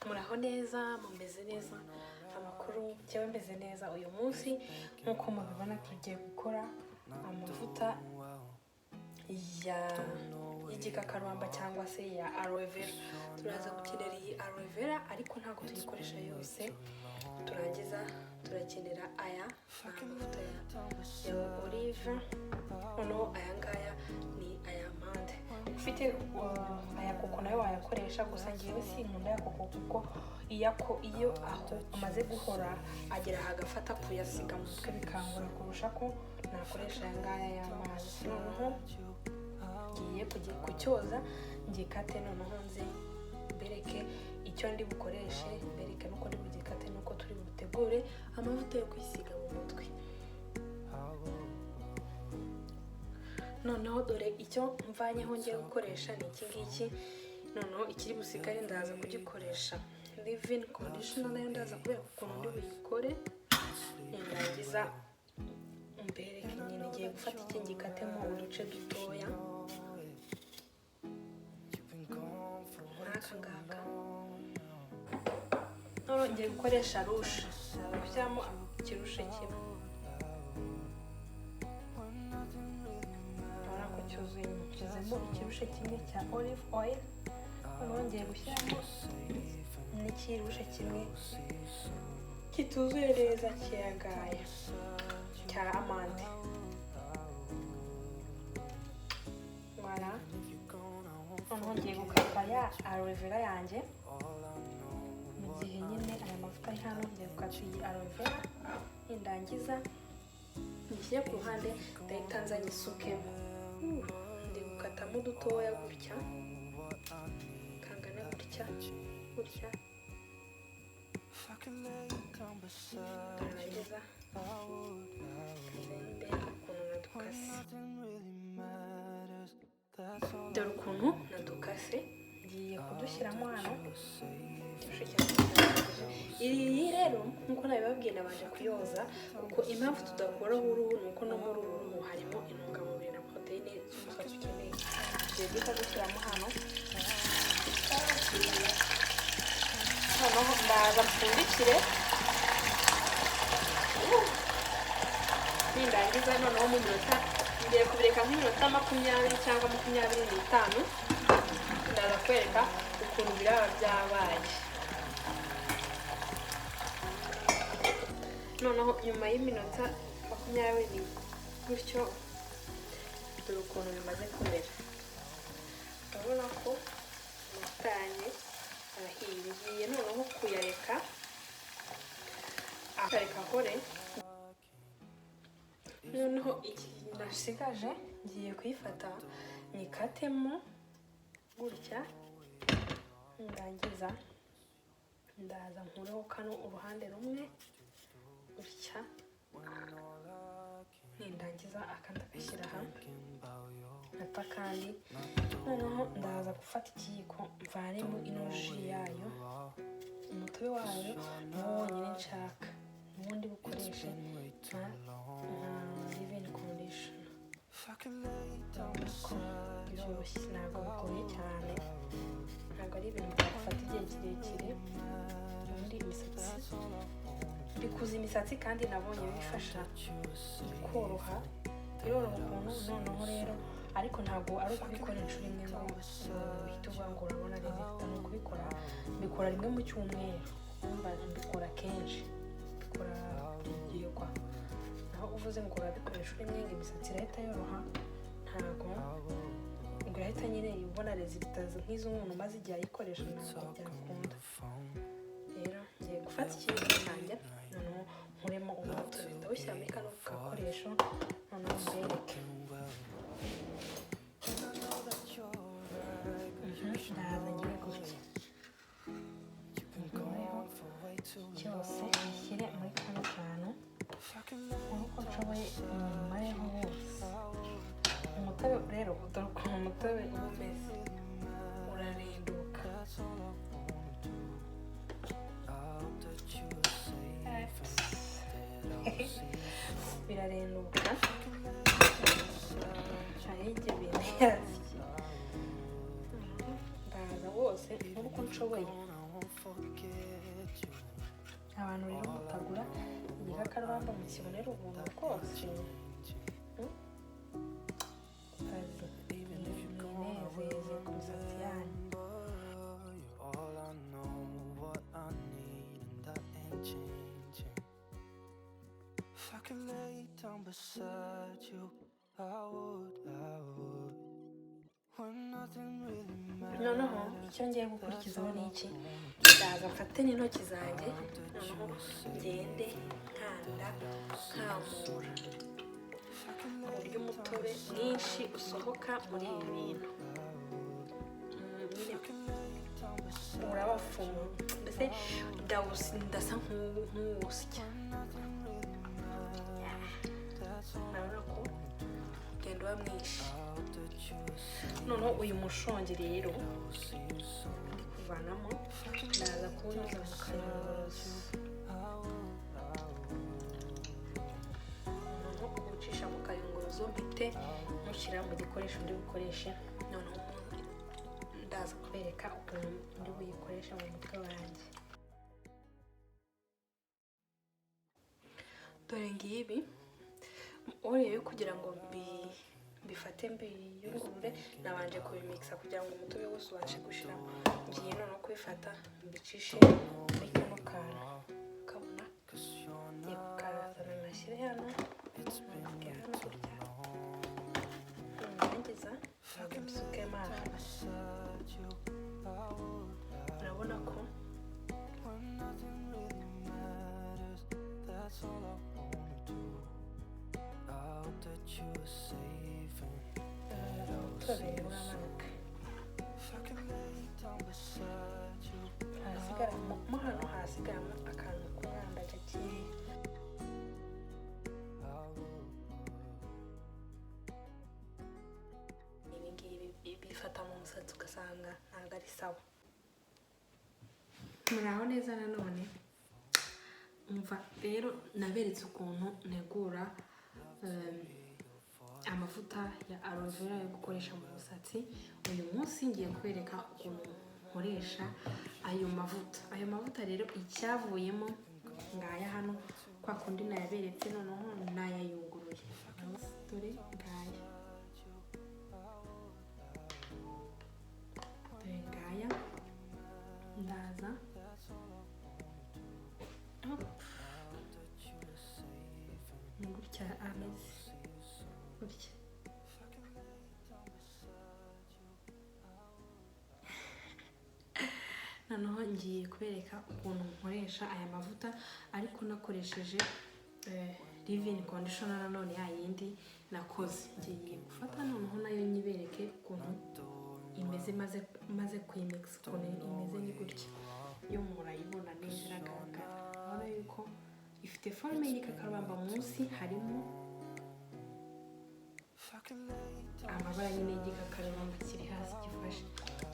muraho neza, mumeze neza, amakuru cyewe meze neza. Uyu munsi nkuko mubibona tugiye gukora amavuta y'igikakarubamba cyangwa se ya aloe vera. Turaza gukenera iyi aloe vera ariko ntabwo tuyikoresha yose, turangiza turakenera aya amavuta ya olive. Noneho aya ngaya ni aya mande. Ufite aya koko nayo wayakoresha, gusa ngewe sinkunda aya koko kuko iyo aho amaze guhora agera hagafata kuyasiga mu mutwe bikangora kurusha ko nakoresha aya ngaya y'amazi. Noneho ngiye kucyoza ngikate, noneho nze mbereke icyo ndi bukoreshe, mbereke nuko ndi bugikate, nuko turi butegure amavuta yo kwisiga mu mutwe. Noneho dore icyo mvanyeho ngiye gukoresha ni iki ngiki. Noneho ikiri busigare ndaza kugikoresha leave-in conditioner, nayo ndaza kubera ukuntu ndi buyikore. Ndangiza mbereke nyine ngiye gufata iki ngikatemo uduce dutoya nk'aka ngaka. Noneho ngiye gukoresha rushe, gushyiramo ikirushe kimwe. Cyuzemo ikirushe kimwe cya olive oil. Noneho ngiye gushyiramo n'ikirushe kimwe kituzuye neza kiragaye cya amande. Voilà. Noneho ngiye gukata ya aloe vera yanjye. Mu gihe nyine aya mavuta ari hano, ngiye gukata iyi aloe vera. Nindangiza ngishyire ku ruhande, ndahita nza nyisukemo. Ndi gukatamo dutoya gutya, kangana gutya gutya. Ndarangiza nzembe ukuntu nadukase. Dore ukuntu nadukase, ngiye kudushyiramo hano. Iyi rero nkuko nabibabwiye nabanje kuyoza, kuko impamvu tudakuraho uruhu ni uko no muri uru ruhu harimo intungamubiri na poroteyine z'umusatsi ukeneye. Ngiye guhita dushyiramo hano. Noneho ndaza mpfundikire. Nindangiza noneho mu minota, ngiye kubireka nk'iminota 20 cyangwa 25. Ndaza kwereka ukuntu biraba byabaye. Noneho nyuma y'iminota 20 gutyo, dore ukuntu bimaze kumera. Urabona ko amatanye arahiye. Noneho kuyareka ahore. Noneho iki nasigaje ngiye kuyifata nyikatemo gutya. Ndangiza ndaza nkureho kano uruhande rumwe gutya. Nindangiza akandi agashyira hamwe ata kandi. Noneho ndaza gufata ikiyiko mvanemo ino ji yayo, umutobe wayo niwo wonyine nshaka, ubundi bukoreshe nka leave-in conditioner. Biroroshye, ntabwo bigoye cyane, ntabwo ari ibintu byafata igihe kirekire. Ubundi imisatsi bikuza imisatsi, kandi nabonye bifasha koroha, biroroha ukuntu. Noneho rero ariko ntabwo ari ukubikora inshuro imwe ngo uhite uvuga ngo urabona resulta. Ni ukubikora, mbikora rimwe mu cyumweru, mbikora kenshi, mbikora byigirwa. Naho uvuze ngo urabikora inshuro imwe ngo imisatsi irahita yoroha, ntabwo urahita nyine ubona resulta nk'izo umuntu umaze igihe ayikoresha, ntabwo byakunda. Rero ngiye gufata ikintu cyanjye, noneho nkuremo umutobe, ndawushyira muri kano gakoresho. Noneho mbereke ndaza ngiye gutya, nkureho cyose nshyire muri kano kantu nk'uko nshoboye, nyumareho hose. Umutobe rero, dore ukuntu umutobe uba umeze, urarinduka. Birarenduka. Ahijye birazi. Ndaza wose nk'uko nshoboye. abantu rero mutagura igikakarubamba mukibonera ubuntu rwose mwinezeze ku misatsi yanyu. Noneho icyo ngiye gukurikizaho ni iki? Ndaza mfate n'intoki zanjye noneho ngende nkanda nkamura ku buryo umutobe mwinshi usohoka muri ibi bintu. Urabafunga mbese ndasa nk'uwusya. Urabona ko ugenda uba mwinshi. Noneho uyu mushongi rero ndi kuvanamo ndaza kuwunyuza mu kayunguruzo. Noneho uwucisha mu kayunguruzo mpite mushyira mu gikoresho ndi bukoreshe. Noneho ndaza kubereka ukuntu ndi buyikoresha mu mutwe wanjye. Dore ngibi oreye kugira ngo bifate mbiyungurure nabanje kubimikisa kugira ngo umutobe wose ubashe gushiramo. Ngiye noneho kubifata mbicishe muri kano kantu kabona ngiye kukarazana nashyire hano gutya narangiza ntabwo mbisukemo aha. Urabona ko umutobe uramanuka hasigaramo hano hasigaramo akantu k'umwanda gakeya. Ibi ngibi bifata mu musatsi ugasanga ntabwo ari sawa. Muraho neza nanone. Umva rero naberetse ukuntu ntegura amavuta ya aloe vera yo gukoresha mu musatsi. Uyu munsi ngiye kwereka ukuntu nkoresha ayo mavuta. Ayo mavuta rero icyavuyemo ngaya hano kwa kundi nayaberetse, noneho nayayunguruye. Dore ngaya, dore ngaya ndaza ni gutya ameze gutya. Noneho ngiye kubereka ukuntu nkoresha aya mavuta ariko nakoresheje leave-in conditioner nanone yayindi nakoze. Ngiye gufata noneho nayo nyibereke ukuntu imeze maze kuyimix. Ukuntu imeze ni gutya, yo murayibona neza iragaragara. Urabona yuko ifite forme y'igikakarubamba, munsi harimo amabara nyine y'igikakarubamba kiri hasi gifashe.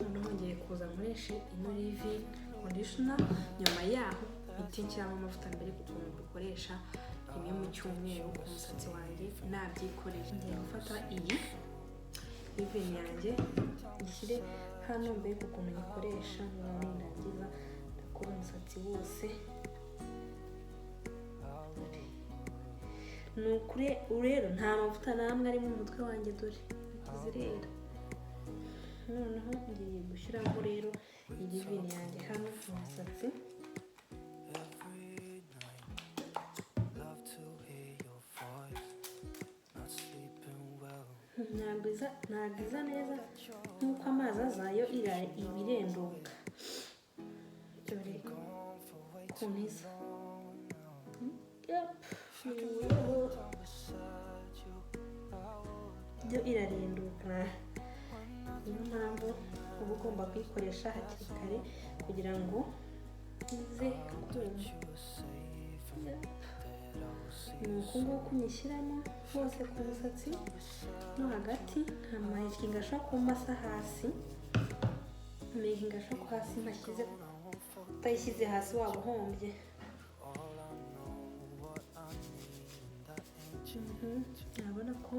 Noneho ngiye kuza nkoreshe ino leave-in conditioner, nyuma yaho mpite nshyiramo amavuta mbere kuko mbikoresha rimwe mu cyumweru ku musatsi wanjye nabyikoreye. Ngiye gufata iyi leave-in yanjye ngishyire hano mbere kuko nyikoresha, noneho ndangiza ndakora umusatsi wose. Nukuri rero nta mavuta namwe ari mu mutwe wanjye, dore zirera. Noneho ngiye gushyiramo rero iyi leave-in yanjye hano mu musatsi. Ntabwo iza neza nk'uko amazi azayo ibirenduka. Dore ukuntu isa. Byo irarenduka. Niyo mpamvu uba ugomba kuyikoresha hakiri kare kugira ngo ize kuma. Ni uku nguku nyishyiramo hose ku musatsi no hagati, nkamayikinga ashobora kumasa hasi, amayikinga ashobora ko hasi ntashyize, utayishyize hasi waba uhombye. Urabona ko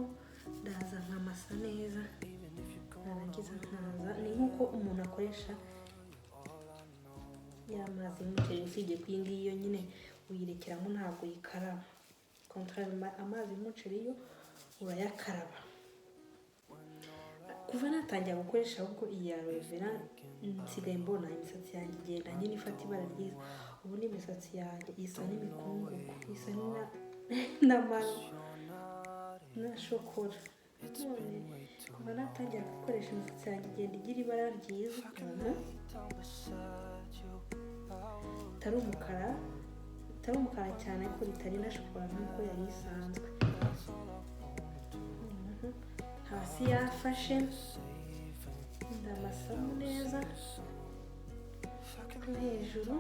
ndaza nkamasa neza, narangiza nkaza. Ni nk'uko umuntu akoresha y'amazi y'umuceri, usibye ko iyi ngiyi yo nyine uyirekeramo ntabwo uyikaraba. Contrairement amazi y'umuceri yo urayakaraba. Kuva natangira gukoresha ahubwo iyi aloe vera nsigaye mbona imisatsi yanjye igenda nyine ifata ibara ryiza. Ubu ni imisatsi yanjye isa n'imikungugu, isa na shokora. None kuva natangira gukoresha imisatsi yanjye igenda igira ibara ryiza, itari umukara cyane ariko ritari na shokora nk'uko yari isanzwe. Hasi yafashe, ndamasamu neza, no hejuru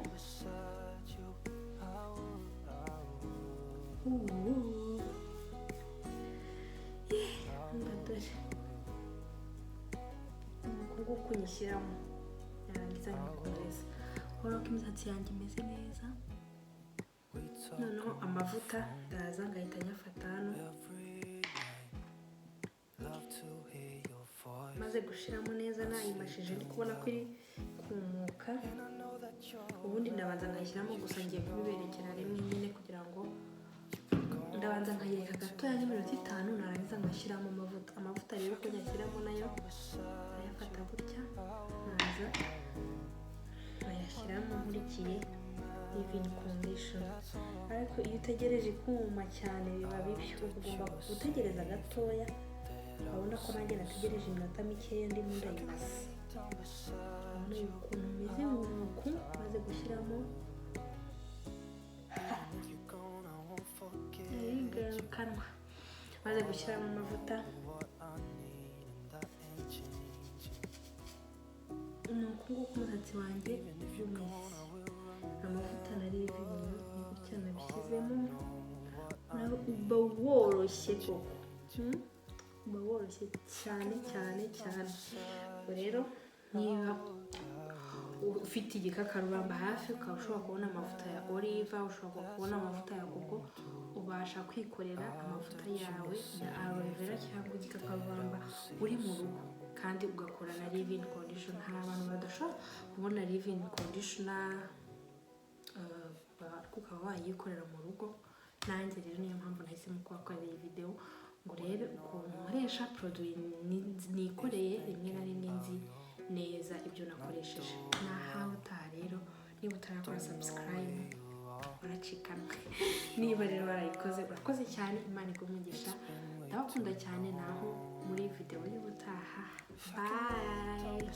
dore nuko kunyishyiramo yarangiza nkakomeza. Urabona ko imisatsi yanjye imeze neza. Noneho amavuta ndaza ngahita nyafata hano, maze gushiramo neza nayimashije ndi kubona ko iri kumuka. Ubundi ndabanza nkayishyiramo, gusa ngiye kubiberekera rimwe nyine kugira ngo ndabanza nkayereka gatoya nk'iminota 5, narangiza ngashyiramo amavuta. Amavuta rero ko nyashyiramo nayo ayafata gutya, naza nkayashyiramo nkurikiye leave-in condition. Ariko iyo utegereje kuma cyane biba bibi, ugomba gutegereza gatoya. Urabona ko nanjye nategereje iminota mikeya ndimo ndayimasa. Urabona ukuntu meze nk'uku, maze gushyiramo kanwa, maze gushyiramo amavuta. Ni uku nguku umusatsi wanjye umeze. Amavuta nari gutya nabishyizemo, uba woroshye koko, uba woroshye cyane cyane cyane. Rero niba ufite igikakarubamba hafi, ukaba ushobora kubona amavuta ya olive, ushobora kubona amavuta ya koko, ubasha kwikorera amavuta yawe ya aloe vera cyangwa igikakarubamba uri mu rugo, kandi ugakora na leave-in condition. Hari abantu badashobora kubona leave-in conditioner, ukaba wayikorera mu rugo. Nanjye rero niyo mpamvu nahisemo kubakorera iyi video ngo urebe ukuntu nkoresha produit nikoreye rimwe na rimwe nzi neza ibyo nakoresheje. Nahawe utaha rero, niba utarakora subscribe uracikanwe. Niba rero warayikoze urakoze cyane, Imana igumugisha. Ndabakunda cyane, naho muri video y'ubutaha. Bye.